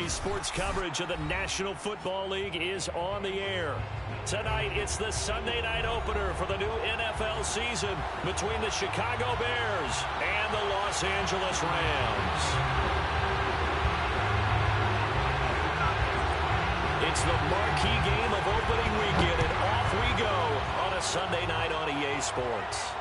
EA Sports coverage of the National Football League is on the air. Tonight, it's the Sunday night opener for the new NFL season between the Chicago Bears and the Los Angeles Rams. It's the marquee game of opening weekend, and off we go on a Sunday night on EA Sports.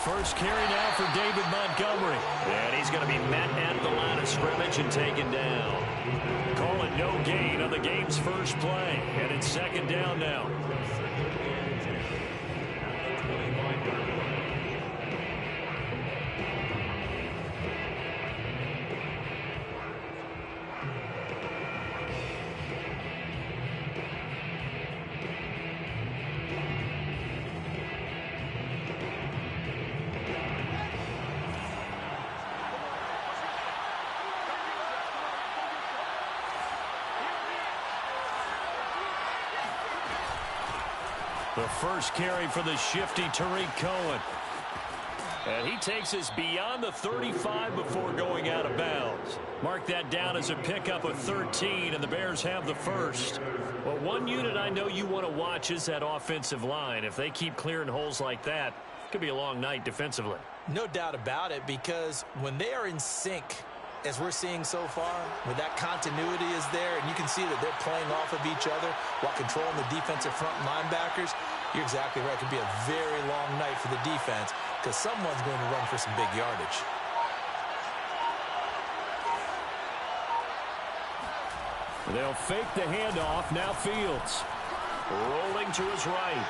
First carry now for David Montgomery. And he's going to be met at the line of scrimmage and taken down. Call it no gain on the game's first play. And it's second down now. The first carry for the shifty Tariq Cohen. And he takes us beyond the 35 before going out of bounds. Mark that down as a pickup of 13, and the Bears have the first. Well, one unit I know you want to watch is that offensive line. If they keep clearing holes like that, it could be a long night defensively. No doubt about it, because when they are in sync, as we're seeing so far, where that continuity is there, and you can see that they're playing off of each other while controlling the defensive front linebackers, you're exactly right. It could be a very long night for the defense because someone's going to run for some big yardage. They'll fake the handoff. Now Fields. Rolling to his right.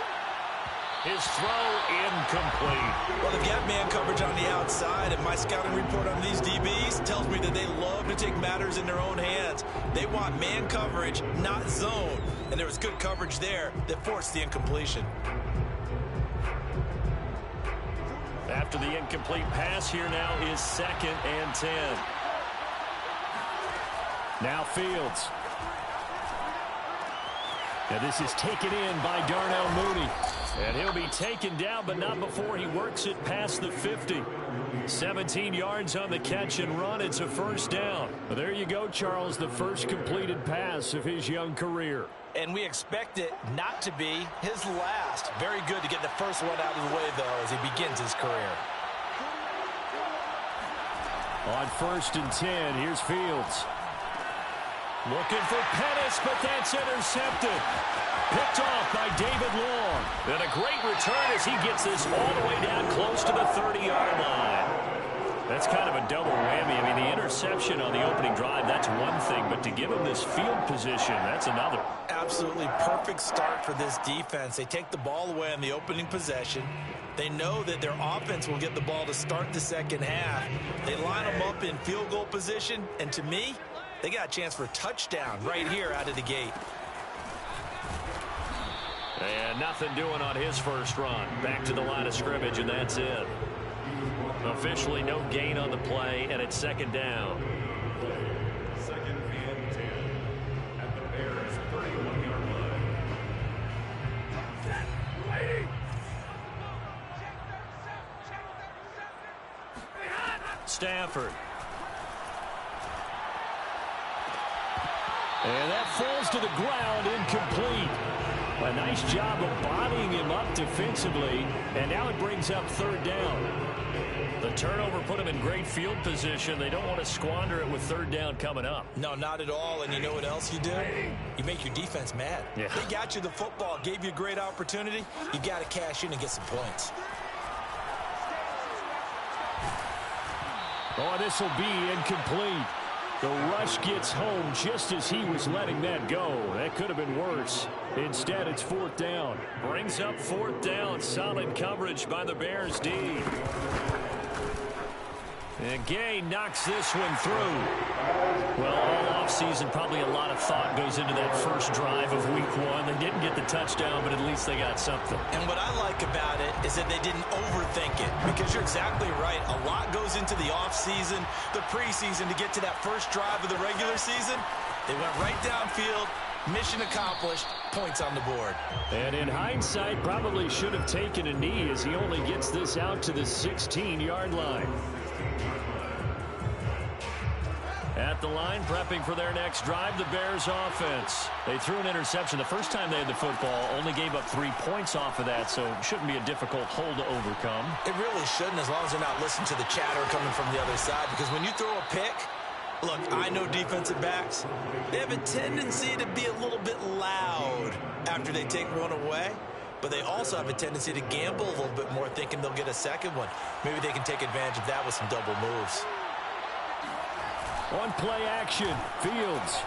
His throw incomplete. Well, they've got man coverage on the outside, and my scouting report on these DBs tells me that they love to take matters in their own hands. They want man coverage, not zone. And there was good coverage there that forced the incompletion. After the incomplete pass, here now is 2nd and 10. Now Fields. Now this is taken in by Darnell Mooney. And he'll be taken down, but not before he works it past the 50. 17 yards on the catch and run. It's a first down. Well, there you go, Charles, the first completed pass of his young career. And we expect it not to be his last. Very good to get the first one out of the way, though, as he begins his career. On 1st and 10, here's Fields. Looking for Pettis, but that's intercepted. Picked off by David Long. And a great return as he gets this all the way down close to the 30-yard line. That's kind of a double whammy. I mean, the interception on the opening drive, that's one thing. But to give him this field position, that's another. Absolutely perfect start for this defense. They take the ball away on the opening possession. They know that their offense will get the ball to start the second half. They line them up in field goal position. And to me, they got a chance for a touchdown right here out of the gate. And nothing doing on his first run. Back to the line of scrimmage, and that's it. Officially no gain on the play, and it's 2nd down. 2nd and 10 at the Bears' 31-yard line. Stafford. And that falls to the ground, incomplete. A nice job of bodying him up defensively, and now it brings up 3rd down. The turnover put him in great field position. They don't want to squander it with 3rd down coming up. No, not at all. And you know what else you do? You make your defense mad. Yeah. They got you the football, gave you a great opportunity. You got to cash in and get some points. Oh, this will be incomplete. The rush gets home just as he was letting that go. That could have been worse. Instead, it's 4th down. Brings up 4th down. Solid coverage by the Bears D. And Gay knocks this one through. Well, all offseason, probably a lot of thought goes into that first drive of week one. They didn't get the touchdown, but at least they got something. And what I like about it is that they didn't overthink it, because you're exactly right. A lot goes into the offseason, the preseason to get to that first drive of the regular season. They went right downfield. Mission accomplished. Points on the board. And in hindsight, probably should have taken a knee as he only gets this out to the 16-yard line. At the line, prepping for their next drive, the Bears offense. They threw an interception the first time they had the football, only gave up 3 points off of that, so it shouldn't be a difficult hole to overcome. It really shouldn't, as long as they're not listening to the chatter coming from the other side, because when you throw a pick, look, I know defensive backs, they have a tendency to be a little bit loud after they take one away, but they also have a tendency to gamble a little bit more, thinking they'll get a second one. Maybe they can take advantage of that with some double moves. On play action, Fields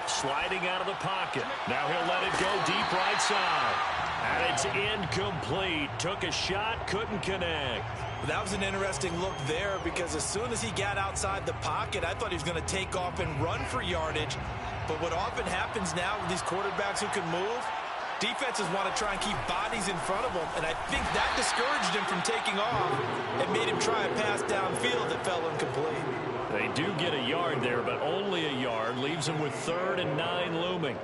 sliding out of the pocket. Now he'll let it go deep right side. And it's incomplete. Took a shot, couldn't connect. That was an interesting look there, because as soon as he got outside the pocket, I thought he was going to take off and run for yardage. But what often happens now with these quarterbacks who can move, defenses want to try and keep bodies in front of them, and I think that discouraged him from taking off and made him try a pass downfield that fell incomplete. They do get a yard there, but only a yard. Leaves them with 3rd and 9 looming.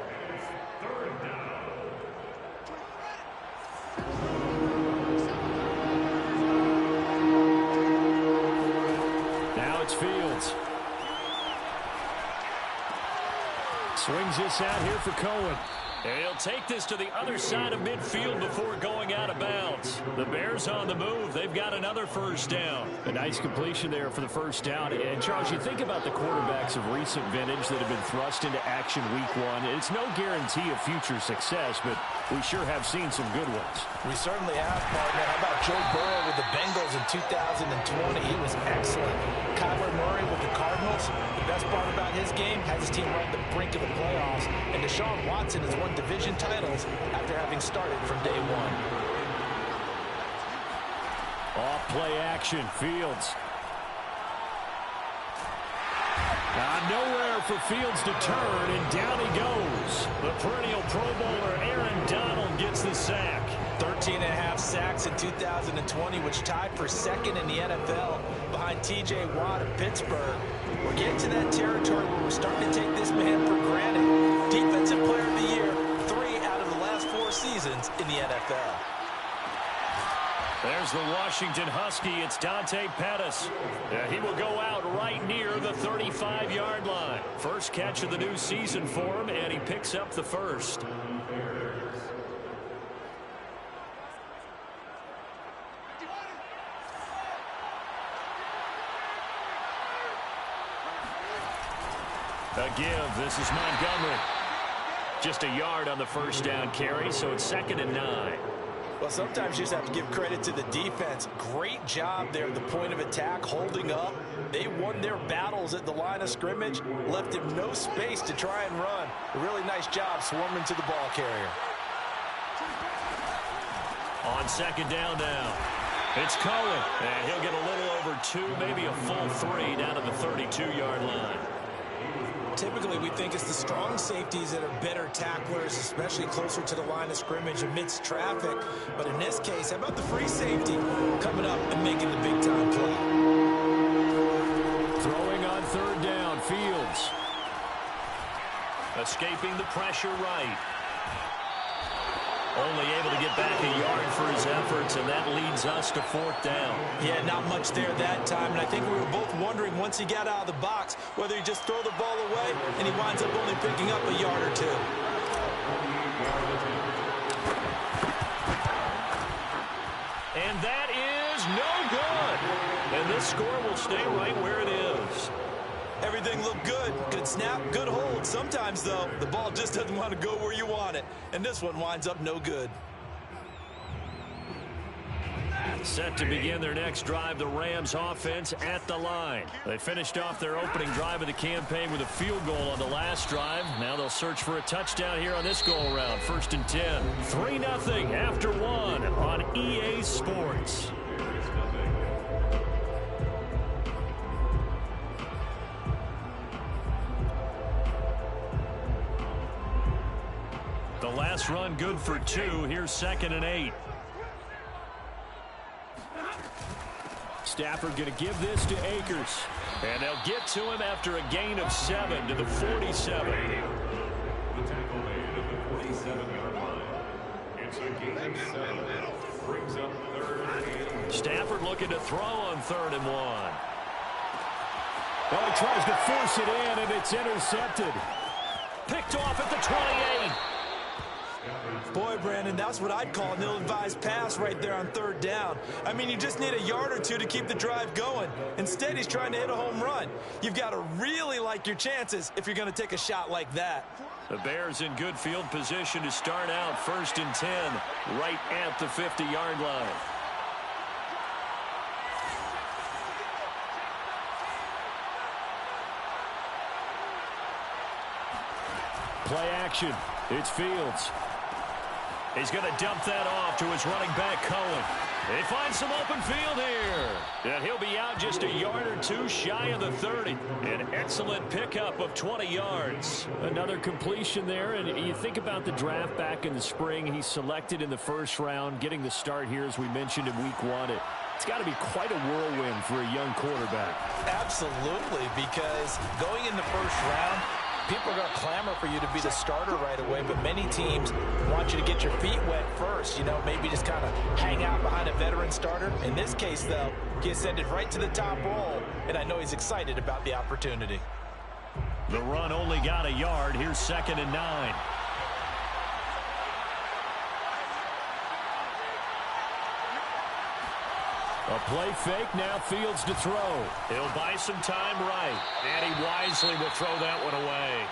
Now it's Fields. Swings this out here for Cohen. And he'll take this to the other side of midfield before going out of bounds. The Bears on the move. They've got another first down. A nice completion there for the first down. And, Charles, you think about the quarterbacks of recent vintage that have been thrust into action week one. It's no guarantee of future success, but we sure have seen some good ones. We certainly have, partner. How about Joe Burrow with the Bengals in 2020? He was excellent. Kyler Murray with the Cardinals. The best part about his game, has his team right at the brink of the playoffs. And Deshaun Watson has won division titles after having started from day one. Off play action, Fields. Nowhere for Fields to turn, and down he goes. The perennial Pro Bowler Aaron Donald gets the sack. 13.5 sacks in 2020, which tied for second in the NFL behind T.J. Watt of Pittsburgh. We're getting to that territory where we're starting to take this man for granted. Defensive Player of the Year, 3 out of the last 4 seasons in the NFL. There's the Washington Husky. It's Dante Pettis. He will go out right near the 35-yard line. First catch of the new season for him, and he picks up the first. A give. This is Montgomery. Just a yard on the first down carry, so it's 2nd and 9. Well, sometimes you just have to give credit to the defense. Great job there at the point of attack, holding up. They won their battles at the line of scrimmage, left him no space to try and run. A really nice job swarming to the ball carrier. On 2nd down now, it's Cohen. And he'll get a little over 2, maybe a full 3 down to the 32-yard line. Typically, we think it's the strong safeties that are better tacklers, especially closer to the line of scrimmage amidst traffic. But in this case, how about the free safety coming up and making the big-time play? Throwing on 3rd down, Fields. Escaping the pressure right. Only able to get back a yard for his efforts, and that leads us to 4th down. Yeah, not much there that time, and I think we were both wondering once he got out of the box whether he just throw the ball away, and he winds up only picking up a yard or 2. And that is no good. And this score will stay right where it is. Everything looked good. Good snap, good hold. Sometimes, though, the ball just doesn't want to go where you want it. And this one winds up no good. Set to begin their next drive, the Rams offense at the line. They finished off their opening drive of the campaign with a field goal on the last drive. Now they'll search for a touchdown here on this go-around. 1st and 10. 3-0 after 1 on EA Sports. The last run good for 2. Here's 2nd and 8. Stafford going to give this to Akers. And they'll get to him after a gain of 7 to the 47. The tackle made at the 47-yard line. It's a gain of 7. Brings up 3rd and 8. Stafford looking to throw on 3rd and 1. Well, he tries to force it in, and it's intercepted. Picked off at the 28. Boy, Brandon, that's what I'd call an ill-advised pass right there on 3rd down. I mean, you just need a yard or 2 to keep the drive going. Instead, he's trying to hit a home run. You've got to really like your chances if you're going to take a shot like that. The Bears in good field position to start out 1st and 10, right at the 50-yard line. Play action. It's Fields. He's going to dump that off to his running back, Cohen. They find some open field here. And he'll be out just a yard or 2 shy of the 30. An excellent pickup of 20 yards. Another completion there. And you think about the draft back in the spring. He's selected in the 1st round, getting the start here, as we mentioned, in week 1. It's got to be quite a whirlwind for a young quarterback. Absolutely, because going in the 1st round, people are going to clamor for you to be the starter right away, but many teams want you to get your feet wet first. You know, maybe just kind of hang out behind a veteran starter. In this case, though, he ascended right to the top roll, and I know he's excited about the opportunity. The run only got a yard. Here's 2nd and 9. A play fake, now Fields to throw. He'll buy some time right, and he wisely will throw that one away.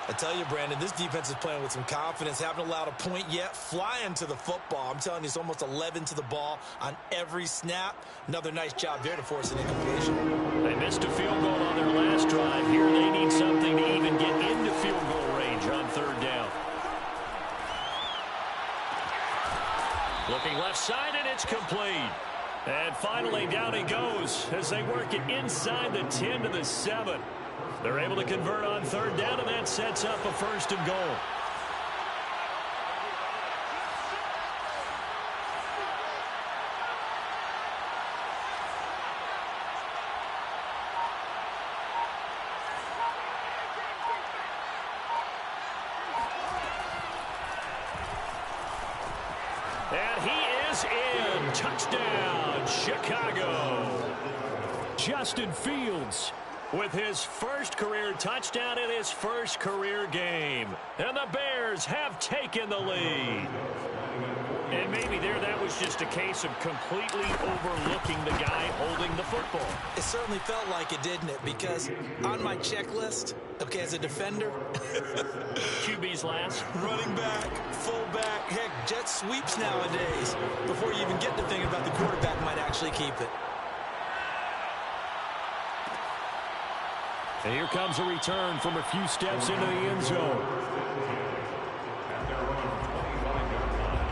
I tell you, Brandon, this defense is playing with some confidence. Haven't allowed a point yet. Flying to the football. I'm telling you, it's almost 11 to the ball on every snap. Another nice job there to force an incompletion. They missed a field goal on their last drive. Here they need something to even get into field goal range on 3rd down. Looking left side, and it's complete. And finally, down he goes as they work it inside the 10 to the 7. They're able to convert on 3rd down, and that sets up a 1st and goal. And he is in. Touchdown, Chicago. Justin Fields with his 1st career touchdown in his 1st career game. And the Bears have taken the lead. And maybe there that was just a case of completely overlooking the guy holding the football. It certainly felt like it, didn't it? Because on my checklist, okay, as a defender, QB's last. running back, fullback, heck, jet sweeps nowadays before you even get to thinking about the quarterback might actually keep it. And here comes a return from a few steps into the end zone. At their own 25-yard line.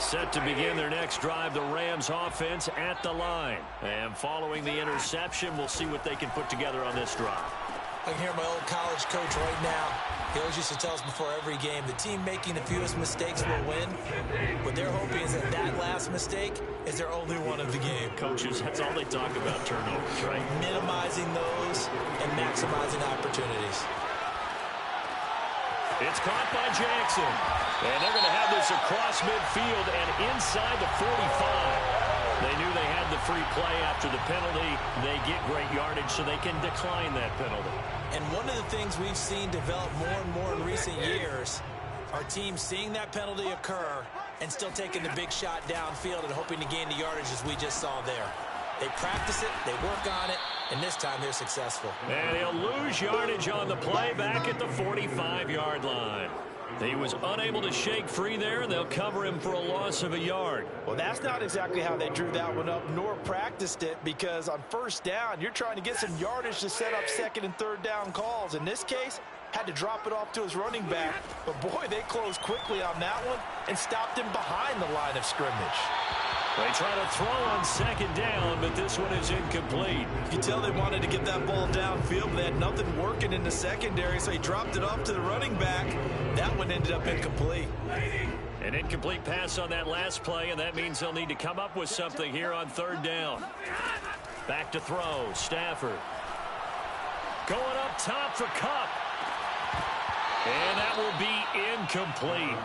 Set to begin their next drive, the Rams offense at the line. And following the interception, we'll see what they can put together on this drive. I can hear my old college coach right now. He always used to tell us before every game, the team making the fewest mistakes will win. What they're hoping is that that last mistake is their only one of the game. Coaches, that's all they talk about, turnovers, right? Minimizing those and maximizing opportunities. It's caught by Jackson. And they're going to have this across midfield and inside the 45. They knew they had the free play after the penalty. They get great yardage so they can decline that penalty. And one of the things we've seen develop more and more in recent years are teams seeing that penalty occur and still taking the big shot downfield and hoping to gain the yardage as we just saw there. They practice it, they work on it, and this time they're successful. And he'll lose yardage on the play back at the 45-yard line. He was unable to shake free there, and they'll cover him for a loss of a yard. Well, that's not exactly how they drew that one up, nor practiced it, because on 1st down, you're trying to get some yardage to set up 2nd and 3rd down calls. In this case, had to drop it off to his running back. But, boy, they closed quickly on that one and stopped him behind the line of scrimmage. They try to throw on second down, but this one is incomplete. You can tell they wanted to get that ball downfield, but they had nothing working in the secondary, so he dropped it off to the running back. That one ended up incomplete. An incomplete pass on that last play, and that means they'll need to come up with something here on third down. Back to throw, Stafford. Going up top for Kupp. And that will be incomplete.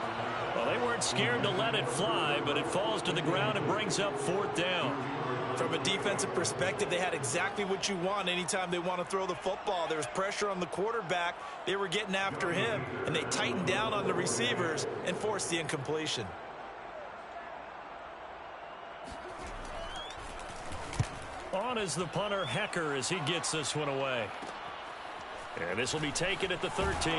Well, they weren't scared to let it fly, but it falls to the ground and brings up fourth down. From a defensive perspective, they had exactly what you want anytime they want to throw the football. There was pressure on the quarterback. They were getting after him, and they tightened down on the receivers and forced the incompletion. On is the punter, Hecker, as he gets this one away. And this will be taken at the 13.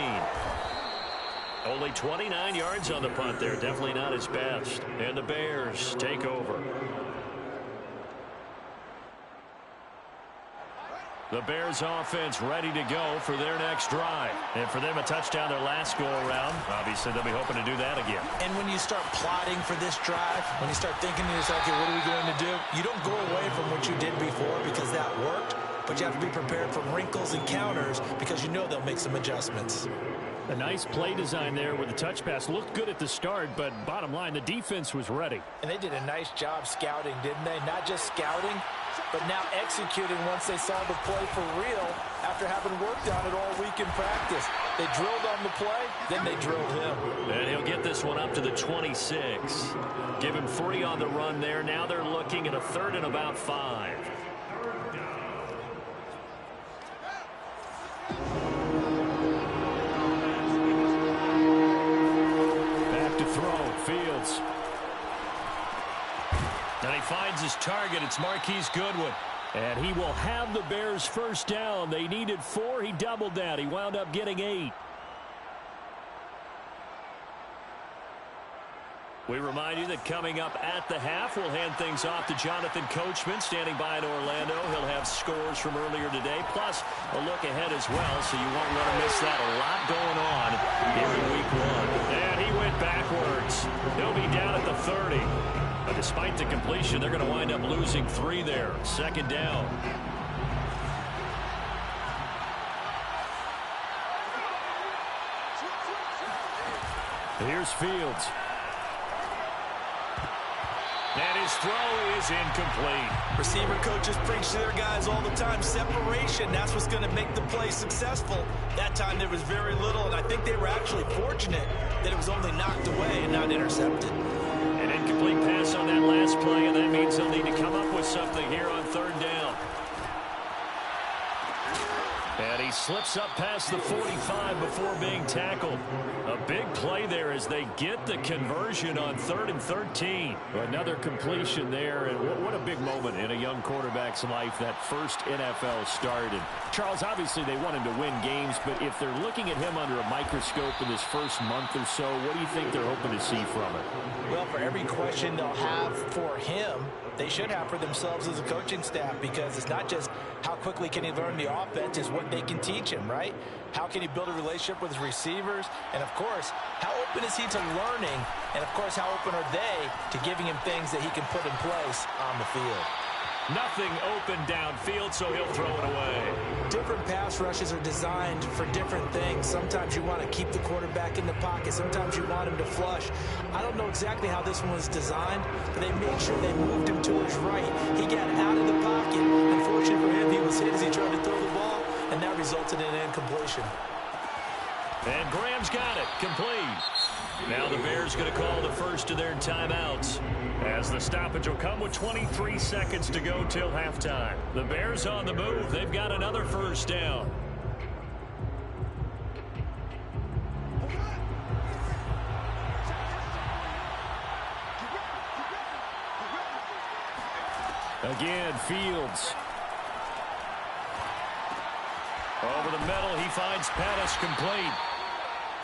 Only 29 yards on the punt there. Definitely not his best. And the Bears take over. The Bears offense ready to go for their next drive. And for them, a touchdown their last go-around. Obviously, they'll be hoping to do that again. And when you start plotting for this drive, when you start thinking to yourself, okay, what are we going to do? You don't go away from what you did before because that worked. But you have to be prepared for wrinkles and counters because you know they'll make some adjustments. A nice play design there with the touch pass. Looked good at the start, but bottom line, the defense was ready. And they did a nice job scouting, didn't they? Not just scouting, but now executing once they saw the play for real after having worked on it all week in practice. They drilled on the play, then they drilled him. And he'll get this one up to the 26. Give him 3 on the run there. Now they're looking at a 3rd and about 5. Back to throw, Fields. And he finds his target. It's Marquise Goodwin. And he will have the Bears first down. They needed 4. He doubled that. He wound up getting 8. We remind you that coming up at the half, we'll hand things off to Jonathan Coachman, standing by in Orlando. He'll have scores from earlier today, plus a look ahead as well, so you won't want to miss that. A lot going on here in week 1. And he went backwards. He'll be down at the 30. But despite the completion, they're going to wind up losing 3 there. Second down. Here's Fields. And his throw is incomplete. Receiver coaches preach to their guys all the time. Separation, that's what's going to make the play successful. That time there was very little, and I think they were actually fortunate that it was only knocked away and not intercepted. An incomplete pass on that last play, and that means they'll need to come up with something here on 3rd down. And he slips up past the 45 before being tackled. A big play there as they get the conversion on 3rd and 13. Another completion there, and what a big moment in a young quarterback's life, that first NFL start. And Charles, obviously they want him to win games, but if they're looking at him under a microscope in this first month or so, what do you think they're hoping to see from it? Well, for every question they'll have for him, they should have for themselves as a coaching staff, because it's not just how quickly can he learn the offense, it's what they can teach him, right? How can he build a relationship with his receivers? And, of course, how open is he to learning? And, of course, how open are they to giving him things that he can put in place on the field? Nothing open downfield, so he'll throw it away. Different pass rushes are designed for different things. Sometimes you want to keep the quarterback in the pocket. Sometimes you want him to flush. I don't know exactly how this one was designed, but they made sure they moved him to his right. He got out of the pocket. Unfortunately for him, he was hit as he tried to throw the ball, and that resulted in an incompletion. And Graham's got it. Complete. Now the Bears going to call the first of their timeouts, as the stoppage will come with 23 seconds to go till halftime. The Bears on the move. They've got another first down. Again, Fields. Over the middle, he finds Pettis, complete.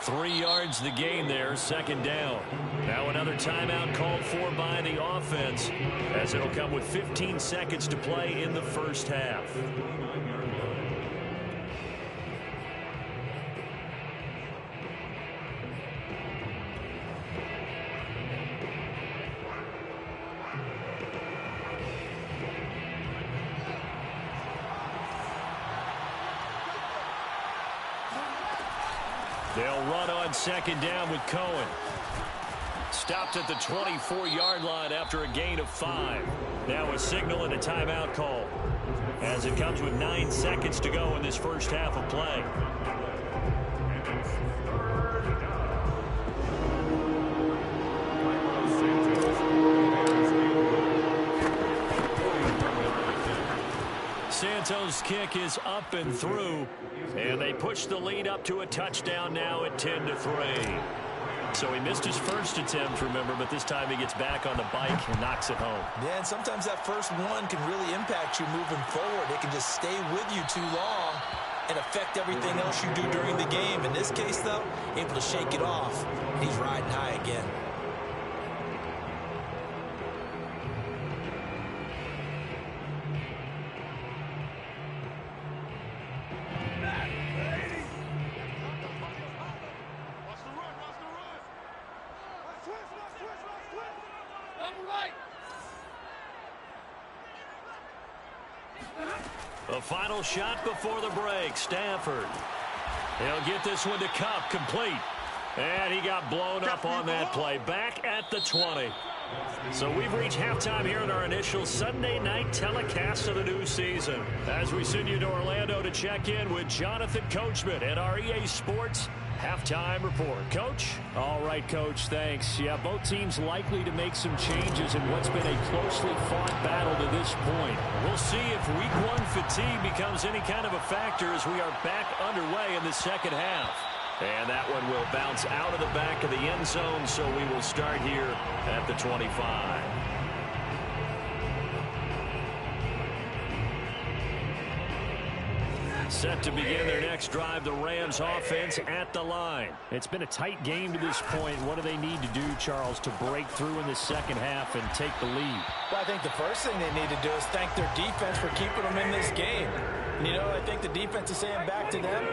3 yards the gain there, second down. Now another timeout called for by the offense, as it'll come with 15 seconds to play in the first half. They'll run on second down with Cohen. Stopped at the 24-yard line after a gain of 5. Now a signal and a timeout call, as it comes with 9 seconds to go in this first half of play. Santos' kick is up and through, and they push the lead up to a touchdown now at 10-3. So he missed his first attempt, remember, but this time he gets back on the bike and knocks it home. Yeah, and sometimes that first one can really impact you moving forward. It can just stay with you too long and affect everything else you do during the game. In this case, though, able to shake it off. He's riding high again. The final shot before the break. Stafford. He'll get this one to Kupp, complete. And he got blown up on that play. Back at the 20. So we've reached halftime here in our initial Sunday night telecast of the new season, as we send you to Orlando to check in with Jonathan Coachman at our EA Sports Halftime Report. Coach? All right, Coach, thanks. Yeah, both teams likely to make some changes in what's been a closely fought battle to this point. We'll see if Week 1 fatigue becomes any kind of a factor as we are back underway in the second half. And that one will bounce out of the back of the end zone, so we will start here at the 25. Set to begin their next drive, the Rams offense at the line. It's been a tight game to this point. What do they need to do, Charles, to break through in the second half and take the lead? Well, I think the first thing they need to do is thank their defense for keeping them in this game. And, you know, I think the defense is saying back to them,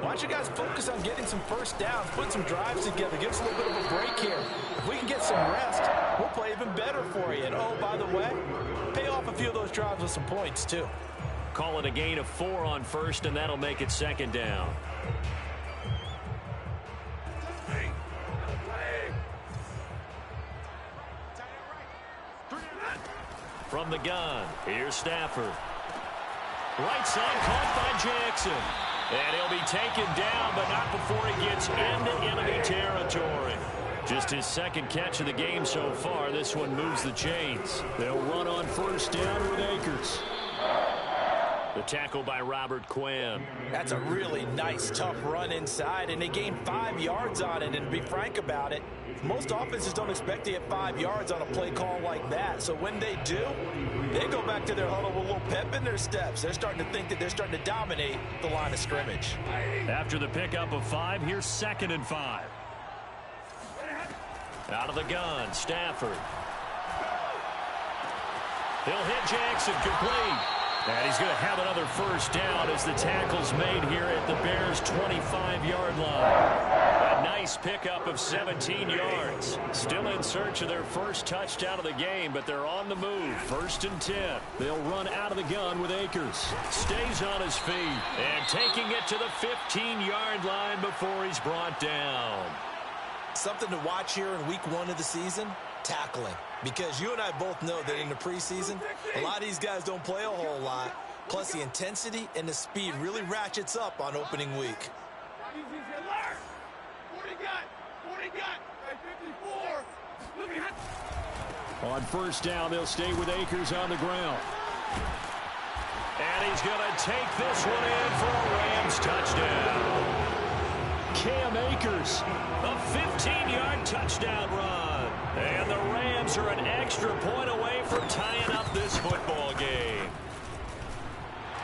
why don't you guys focus on getting some first downs, put some drives together, give us a little bit of a break here. If we can get some rest, we'll play even better for you. And, oh, by the way, pay off a few of those drives with some points, too. Call it a gain of 4 on first, and that'll make it second down. From the gun, here's Stafford. Right side caught by Jackson. And he'll be taken down, but not before he gets into enemy territory. Just his second catch of the game so far. This one moves the chains. They'll run on first down with Akers. The tackle by Robert Quinn. That's a really nice, tough run inside, and they gained 5 yards on it. And to be frank about it, most offenses don't expect to get 5 yards on a play call like that. So when they do, they go back to their huddle with a little pep in their steps. They're starting to think that they're starting to dominate the line of scrimmage. After the pickup of 5, here's 2nd and 5. Out of the gun, Stafford. He'll hit Jackson, complete. And he's going to have another first down as the tackle's made here at the Bears' 25-yard line. A nice pickup of 17 yards. Still in search of their first touchdown of the game, but they're on the move. 1st and 10. They'll run out of the gun with Akers. Stays on his feet and taking it to the 15-yard line before he's brought down. Something to watch here in week 1 of the season, tackling. Because you and I both know that in the preseason, a lot of these guys don't play a whole lot. Plus, the intensity and the speed really ratchets up on opening week. On first down, they'll stay with Akers on the ground. And he's going to take this one in for a Rams touchdown. Cam Akers, a 15-yard touchdown run. And the Rams are an extra point away from tying up this football game.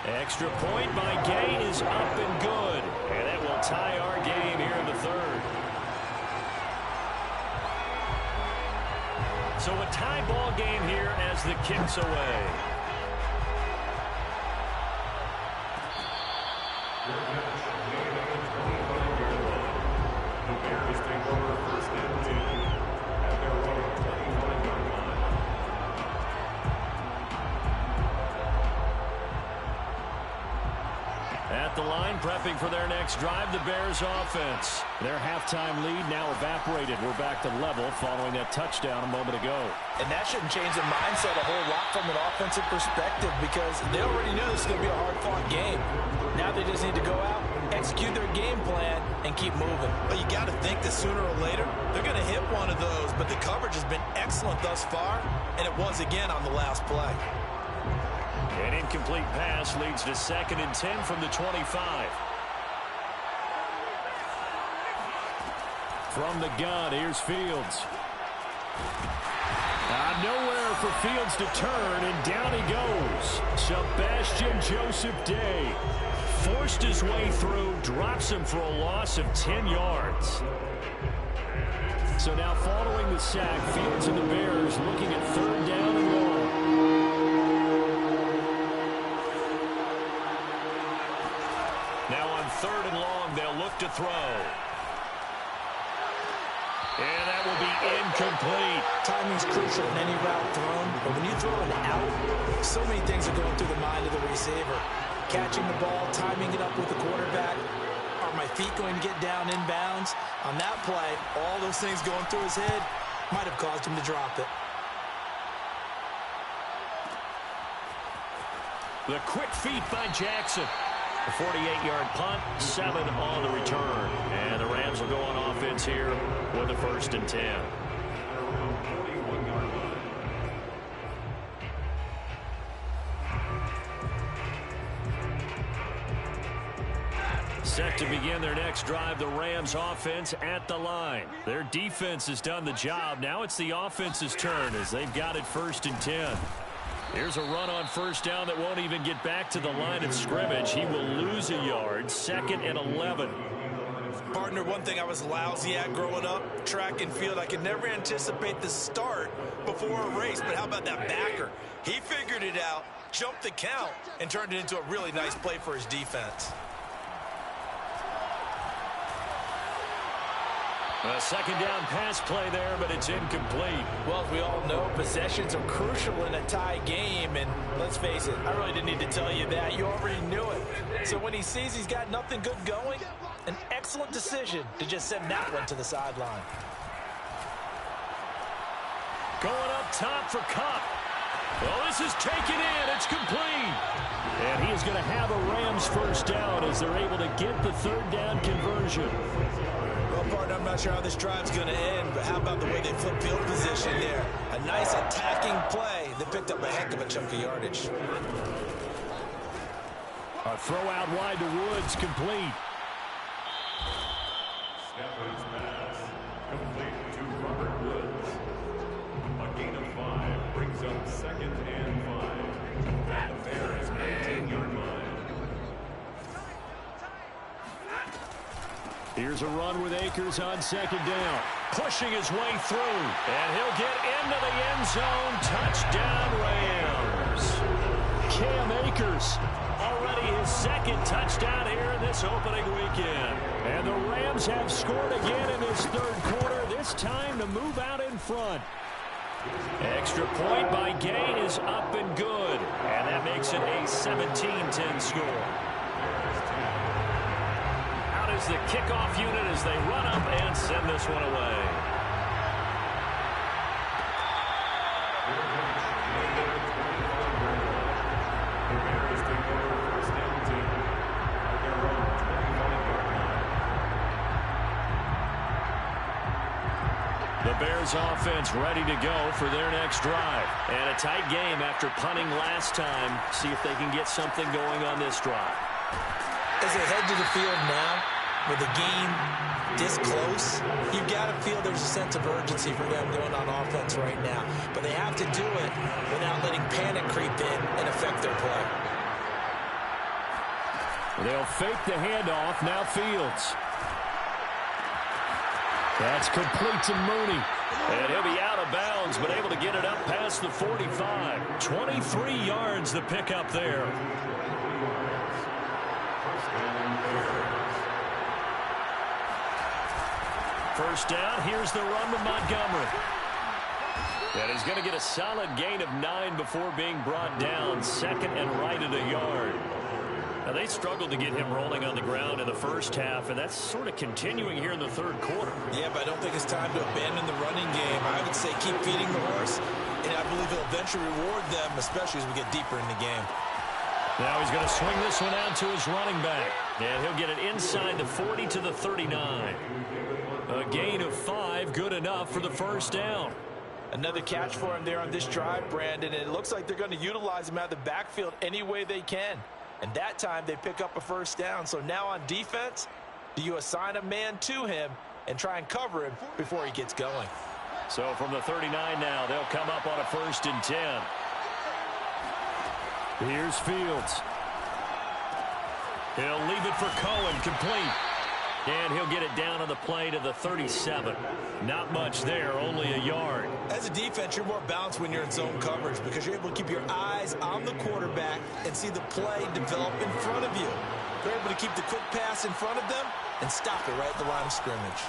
Extra point by Gay is up and good. And that will tie our game here in the 3rd. So a tie ball game here as the kick's away. the line, prepping for their next drive, the Bears offense. Their halftime lead now evaporated. We're back to level following that touchdown a moment ago. And that shouldn't change the mindset a whole lot from an offensive perspective because they already knew this was going to be a hard-fought game. Now they just need to go out, execute their game plan, and keep moving. But you got to think that sooner or later, they're going to hit one of those. But the coverage has been excellent thus far, and it was again on the last play. An incomplete pass leads to 2nd and 10 from the 25. From the gun, here's Fields. Nowhere for Fields to turn, and down he goes. Sebastian Joseph Day forced his way through, drops him for a loss of 10 yards. So now following the sack, Fields and the Bears looking at 3rd down and long. Now on 3rd and long, they'll look to throw. And that will be incomplete. Timing's crucial in any route thrown, but when you throw an out, so many things are going through the mind of the receiver. Catching the ball, timing it up with the quarterback. Are my feet going to get down inbounds? On that play, all those things going through his head might have caused him to drop it. The quick feet by Jackson. A 48-yard punt, 7 on the return. And the Rams will go on offense here with a 1st and 10. Set to begin their next drive, the Rams offense at the line. Their defense has done the job. Now it's the offense's turn as they've got it 1st and 10. Here's a run on 1st down that won't even get back to the line of scrimmage. He will lose a yard, 2nd and 11. Partner, one thing I was lousy at growing up, track and field, I could never anticipate the start before a race, but how about that backer? He figured it out, jumped the count, and turned it into a really nice play for his defense. A 2nd down pass play there, but it's incomplete. Well, as we all know, possessions are crucial in a tie game, and let's face it, I really didn't need to tell you that. You already knew it. So when he sees he's got nothing good going, an excellent decision to just send that one to the sideline. Going up top for Kupp. Well, this is taken in. It's complete. And he is going to have a Rams 1st down as they're able to get the 3rd down conversion. Well, partner, I'm not sure how this drive's going to end, but how about the way they flip field position there? A nice attacking play that picked up a heck of a chunk of yardage. A throw out wide to Woods, complete. Stafford's pass, complete to Robert Woods. A gain of 5 brings up 2nd and 5. At the Bears' 19-yard line. Here's a run with Akers on 2nd down. Pushing his way through. And he'll get into the end zone. Touchdown, Rams. Cam Akers, already his 2nd touchdown here in this opening weekend. And the Rams have scored again in this 3rd quarter, this time to move out in front. Extra point by Gay is up and good. And that makes it a 17-10 score. Is the kickoff unit as they run up and send this one away. The Bears offense ready to go for their next drive. And a tight game after punting last time. See if they can get something going on this drive. As they head to the field now, with the game this close, you've got to feel there's a sense of urgency for them going on offense right now. But they have to do it without letting panic creep in and affect their play. They'll fake the handoff. Now Fields. That's complete to Mooney. And he'll be out of bounds, but able to get it up past the 45. 23 yards the pickup there. First down, here's the run to Montgomery. And he's going to get a solid gain of 9 before being brought down. 2nd and right at a yard. Now, they struggled to get him rolling on the ground in the first half, and that's sort of continuing here in the third quarter. Yeah, but I don't think it's time to abandon the running game. I would say keep feeding the horse, and I believe he'll eventually reward them, especially as we get deeper in the game. Now he's going to swing this one out to his running back, and he'll get it inside the 40 to the 39. A gain of 5, good enough for the first down. Another catch for him there on this drive, Brandon, and it looks like they're going to utilize him out of the backfield any way they can. And that time they pick up a first down. So now on defense, do you assign a man to him and try and cover him before he gets going? So from the 39 now, they'll come up on a 1st and 10. Here's Fields. He'll leave it for Cohen, complete. And he'll get it down on the play to the 37. Not much there, only a yard. As a defense, you're more balanced when you're in zone coverage because you're able to keep your eyes on the quarterback and see the play develop in front of you. They're able to keep the quick pass in front of them and stop it right at the line of scrimmage.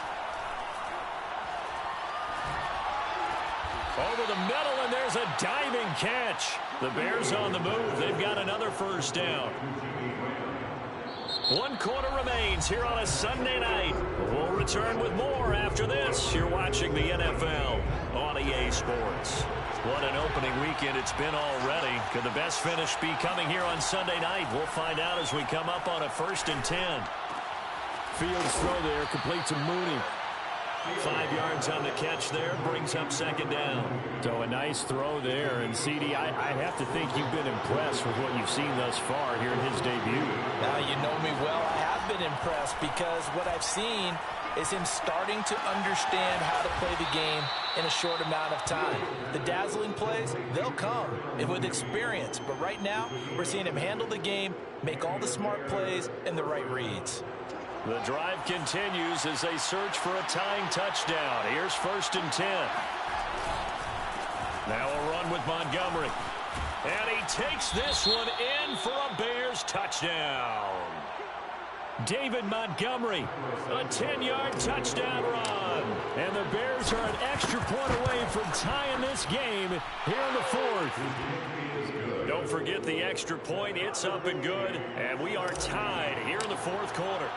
Over the middle, and there's a diving catch. The Bears on the move. They've got another first down. 1 quarter remains here on a Sunday night. We'll return with more after this. You're watching the NFL on EA Sports. What an opening weekend it's been already. Could the best finish be coming here on Sunday night? We'll find out as we come up on a 1st and 10. Fields throw there, complete to Mooney. 5 yards on the catch there, brings up 2nd down. So a nice throw there, and CD, I have to think you've been impressed with what you've seen thus far here in his debut. Now, you know me well. I have been impressed because what I've seen is him starting to understand how to play the game in a short amount of time. The dazzling plays, they'll come with experience, but right now we're seeing him handle the game, make all the smart plays, and the right reads. The drive continues as they search for a tying touchdown. Here's 1st and 10. Now a run with Montgomery. And he takes this one in for a Bears touchdown. David Montgomery, a 10-yard touchdown run. And the Bears are an extra point away from tying this game here in the 4th. Don't forget the extra point. It's up and good. And we are tied here in the 4th quarter.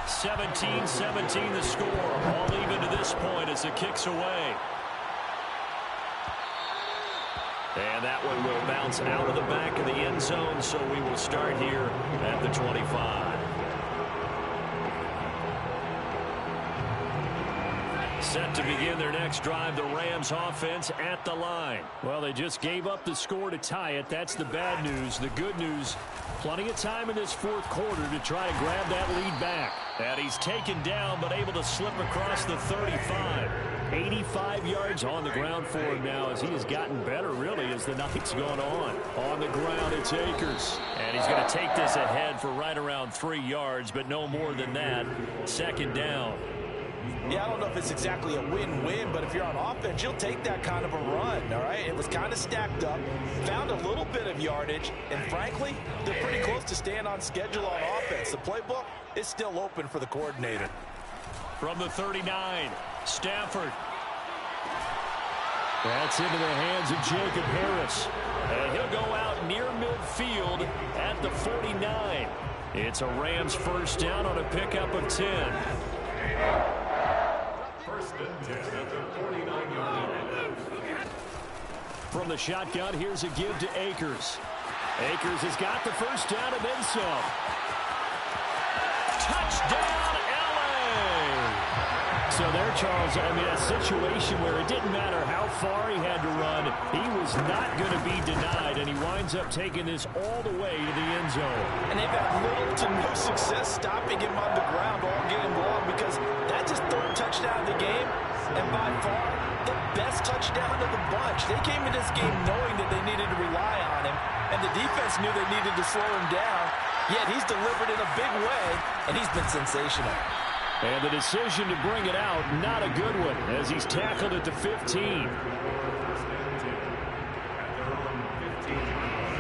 17-17 the score. All even to this point as it kicks away. And that one will bounce out of the back of the end zone, so we will start here at the 25. Set to begin their next drive, the Rams offense at the line. Well, they just gave up the score to tie it. That's the bad news. The good news, plenty of time in this 4th quarter to try to grab that lead back. And he's taken down, but able to slip across the 35. 85 yards on the ground for him now as he has gotten better, really, as the night's gone on. On the ground, it's Akers. And he's going to take this ahead for right around 3 yards, but no more than that. 2nd down. Yeah, I don't know if it's exactly a win-win, but if you're on offense, you'll take that kind of a run, all right? It was kind of stacked up, found a little bit of yardage, and frankly, they're pretty close to staying on schedule on offense. The playbook is still open for the coordinator. From the 39, Stafford. That's into the hands of Jacob Harris. And he'll go out near midfield at the 49. It's a Rams first down on a pickup of 10. 1st and 10 at the 49-yard line. From the shotgun, here's a give to Akers. Akers has got the first down and then some. Touchdown, LA! So there, Charles, I mean, a situation where it didn't matter how far he had to run, he was not going to be denied, and he winds up taking this all the way to the end zone. And they've had little to no success stopping him on the ground all game long because that's his 3rd touchdown of the game, and by far the best touchdown of the bunch. They came in this game knowing that they needed to rely on him, and the defense knew they needed to slow him down, yet he's delivered in a big way, and he's been sensational. And the decision to bring it out, not a good one, as he's tackled at the 15.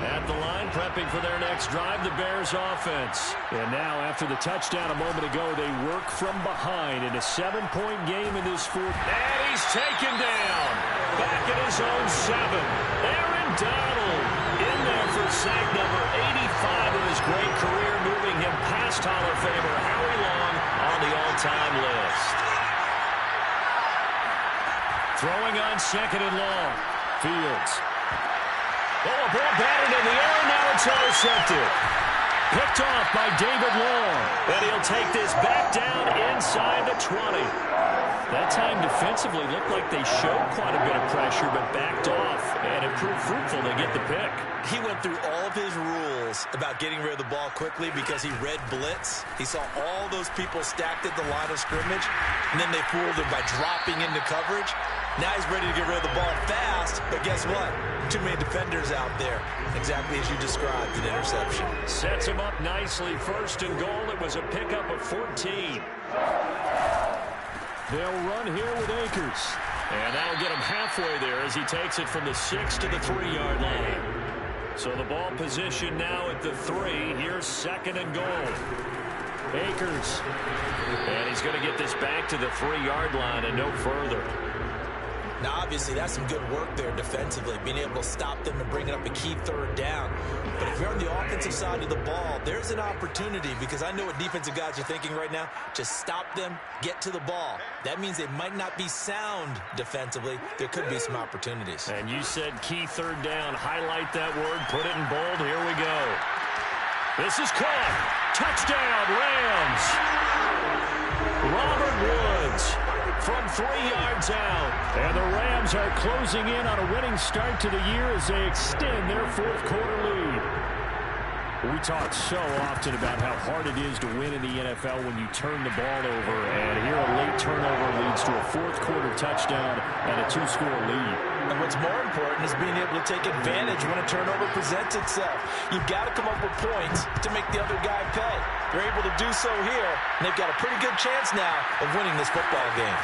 At the line, prepping for their next drive, the Bears offense. And now, after the touchdown a moment ago, they work from behind in a 7-point game in this 4th. And he's taken down. Back at his own 7. Aaron Donald in there for sack number 85 of his great career. on 2nd and long. Fields. Oh, a ball batted in the air, and now it's intercepted. Picked off by David Long. And he'll take this back down inside the 20. That time defensively looked like they showed quite a bit of pressure, but backed off, and it proved fruitful to get the pick. He went through all of his rules about getting rid of the ball quickly because he read blitz. He saw all those people stacked at the line of scrimmage, and then they fooled him by dropping into coverage. Now he's ready to get rid of the ball fast, but guess what? Too many defenders out there. Exactly as you described, an interception. Sets him up nicely. 1st and goal. It was a pickup of 14. They'll run here with Akers. And that'll get him halfway there as he takes it from the 6 to the 3-yard line. So the ball position now at the 3. Here's 2nd and goal. Akers. And he's going to get this back to the 3-yard line and no further. Now, obviously, that's some good work there defensively, being able to stop them and bring up a key 3rd down. But if you're on the offensive side of the ball, there's an opportunity because I know what defensive guys are thinking right now. Just stop them, get to the ball. That means they might not be sound defensively. There could be some opportunities. And you said key 3rd down. Highlight that word. Put it in bold. Here we go. This is caught. Touchdown, Rams. Robert Woods from 3 yards out. And the Rams are closing in on a winning start to the year as they extend their 4th quarter lead. We talk so often about how hard it is to win in the NFL when you turn the ball over. And here a late turnover leads to a 4th quarter touchdown and a 2-score lead. And what's more important is being able to take advantage when a turnover presents itself. You've got to come up with points to make the other guy pay. They're able to do so here, and they've got a pretty good chance now of winning this football game.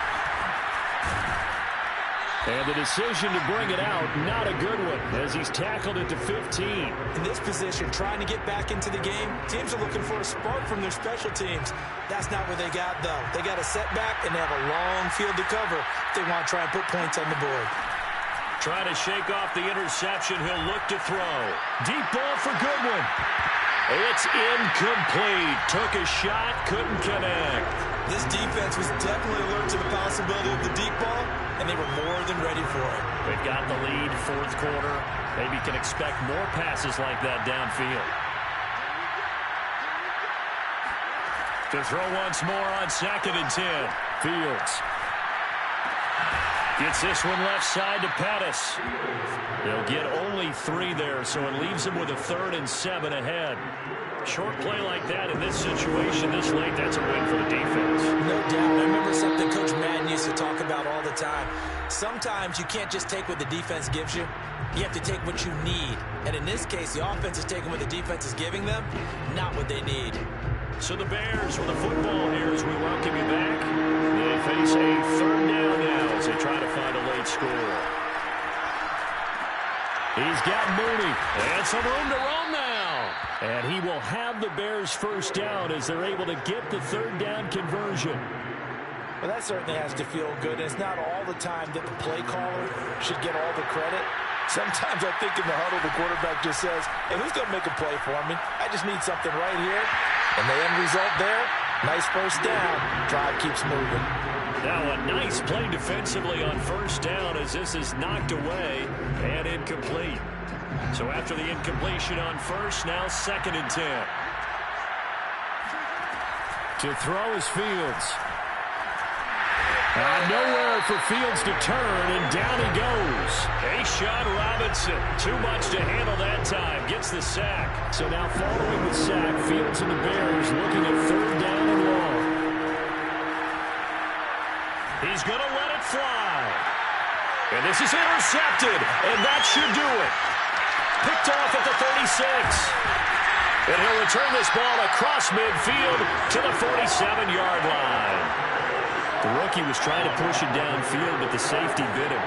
And the decision to bring it out, not a good one, as he's tackled it to 15. In this position, trying to get back into the game, teams are looking for a spark from their special teams. That's not what they got, though. They got a setback, and they have a long field to cover if they want to try and put points on the board. Trying to shake off the interception. He'll look to throw. Deep ball for Goodwin. It's incomplete. Took a shot, couldn't connect. This defense was definitely alert to the possibility of the deep ball, and they were more than ready for it. They've got the lead, 4th quarter. Maybe can expect more passes like that downfield. To throw once more on 2nd and 10. Fields. Gets this one left side to Pettis. They'll get only 3 there, so it leaves them with a 3rd and 7 ahead. Short play like that in this situation this late, that's a win for the defense. No doubt. I remember something Coach Madden used to talk about all the time. Sometimes you can't just take what the defense gives you. You have to take what you need. And in this case, the offense is taking what the defense is giving them, not what they need. So the Bears with the football here as we welcome you back. They face a 3rd down now as they try to find a late score. He's got Mooney. And some room to roam now. And he will have the Bears 1st down as they're able to get the 3rd down conversion. Well, that certainly has to feel good. And it's not all the time that the play caller should get all the credit. Sometimes I think in the huddle, the quarterback just says, hey, who's going to make a play for me? I just need something right here. And the end result there, nice 1st down. Drive keeps moving. Now a nice play defensively on 1st down as this is knocked away and incomplete. So after the incompletion on 1st, now 2nd and 10. To throw is Fields. Nowhere for Fields to turn, and down he goes. A'Shawn Robinson, too much to handle that time, gets the sack. So now following the sack, Fields and the Bears looking at 3rd down and long. He's going to let it fly. And this is intercepted, and that should do it. Picked off at the 36. And he'll return this ball across midfield to the 47-yard line. The rookie was trying to push it downfield, but the safety bit him.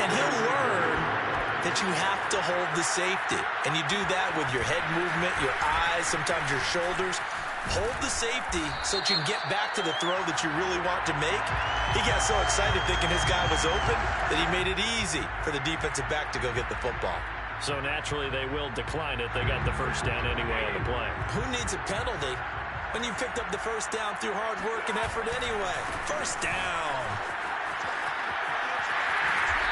And he'll learn that you have to hold the safety. And you do that with your head movement, your eyes, sometimes your shoulders. Hold the safety so that you can get back to the throw that you really want to make. He got so excited thinking his guy was open that he made it easy for the defensive back to go get the football. So naturally they will decline it. They got the 1st down anyway on the play. Who needs a penalty when you picked up the 1st down through hard work and effort anyway? 1st down.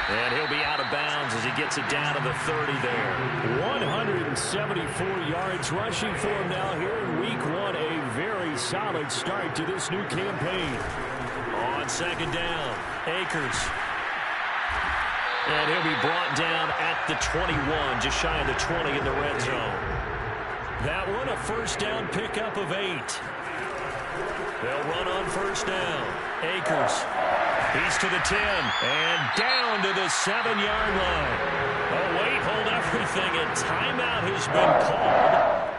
And he'll be out of bounds as he gets it down to the 30 there. 174 yards rushing for him now here in week 1. A very solid start to this new campaign. On second down, Akers. And he'll be brought down at the 21, just shy of the 20 in the red zone. That one a first down pickup of 8. They'll run on first down. Akers. He's to the 10. And down to the 7-yard line. Oh, wait, hold everything. And timeout has been called.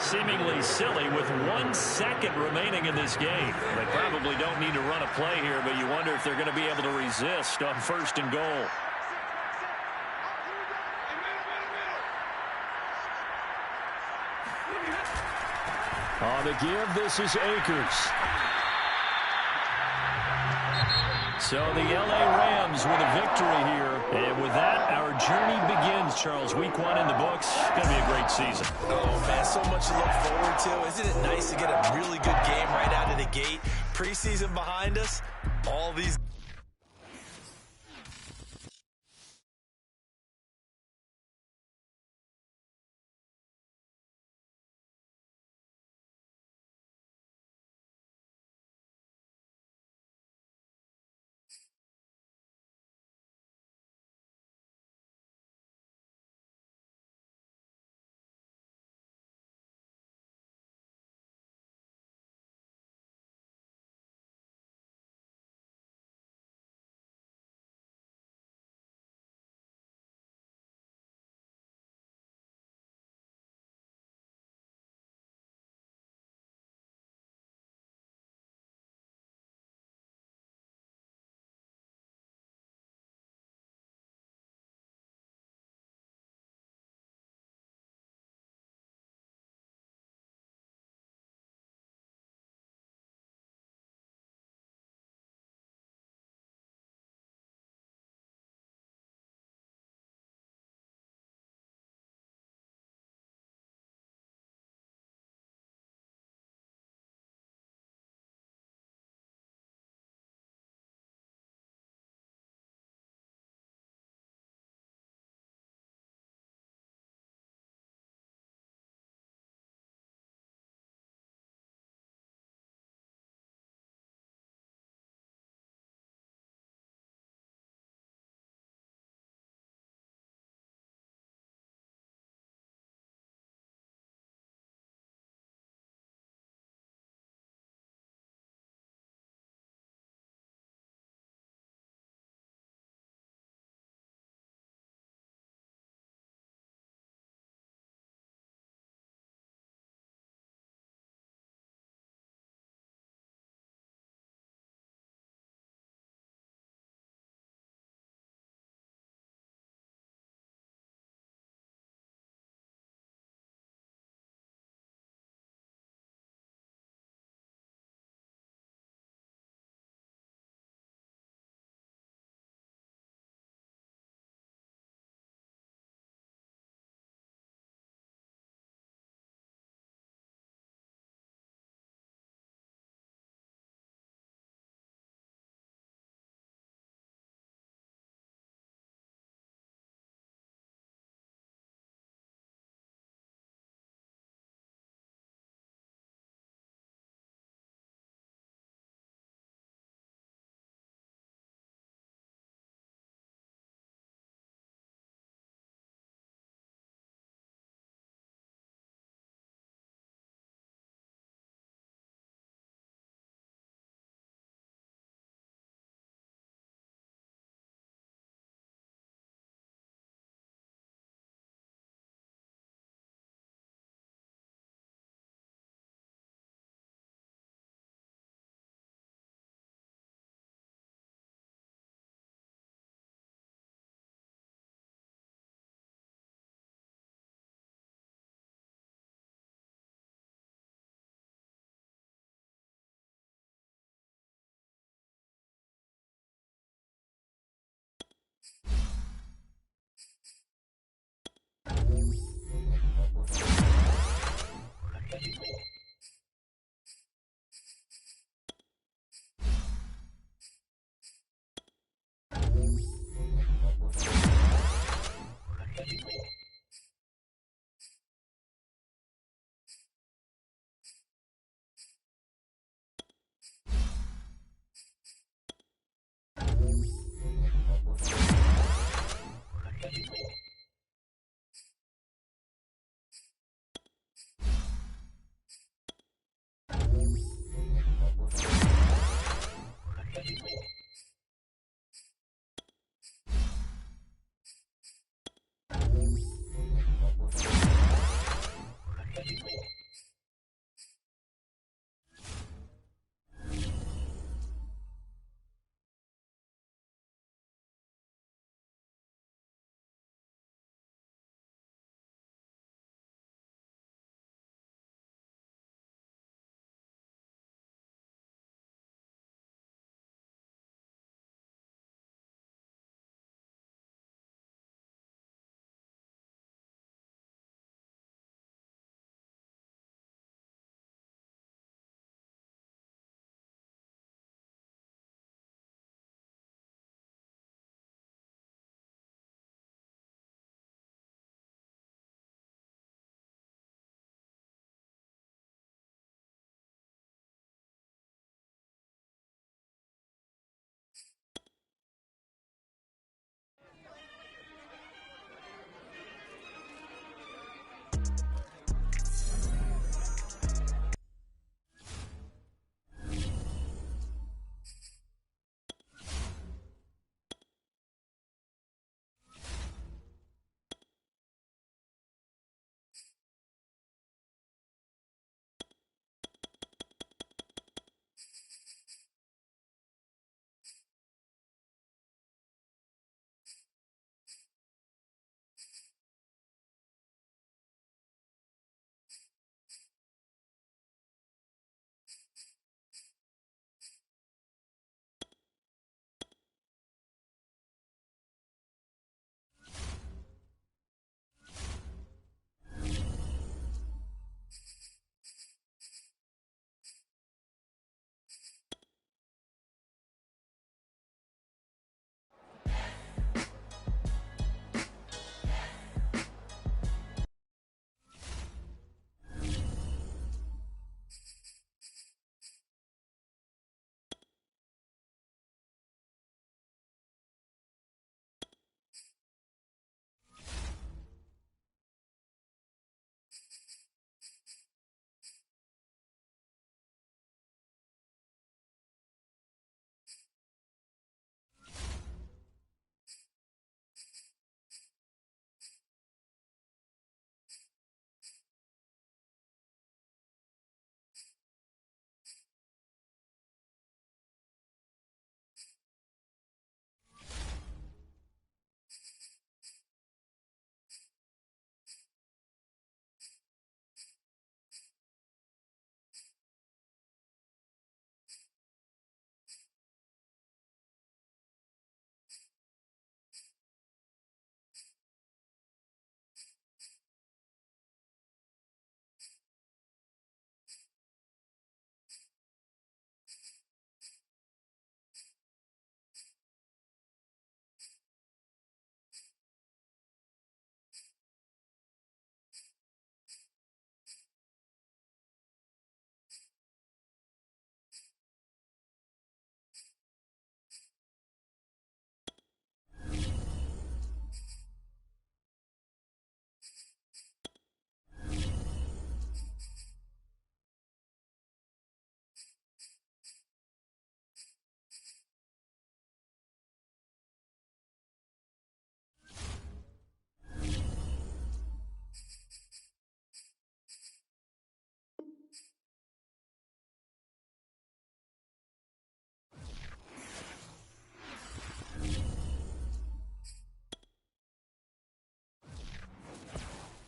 Seemingly silly with 1 second remaining in this game. They probably don't need to run a play here, but you wonder if they're going to be able to resist on first and goal. On the give, this is Akers. So the L.A. Rams with a victory here. And with that, our journey begins, Charles. Week 1 in the books. It's going to be a great season. Oh, man, so much to look forward to. Isn't it nice to get a really good game right out of the gate? Preseason behind us, all these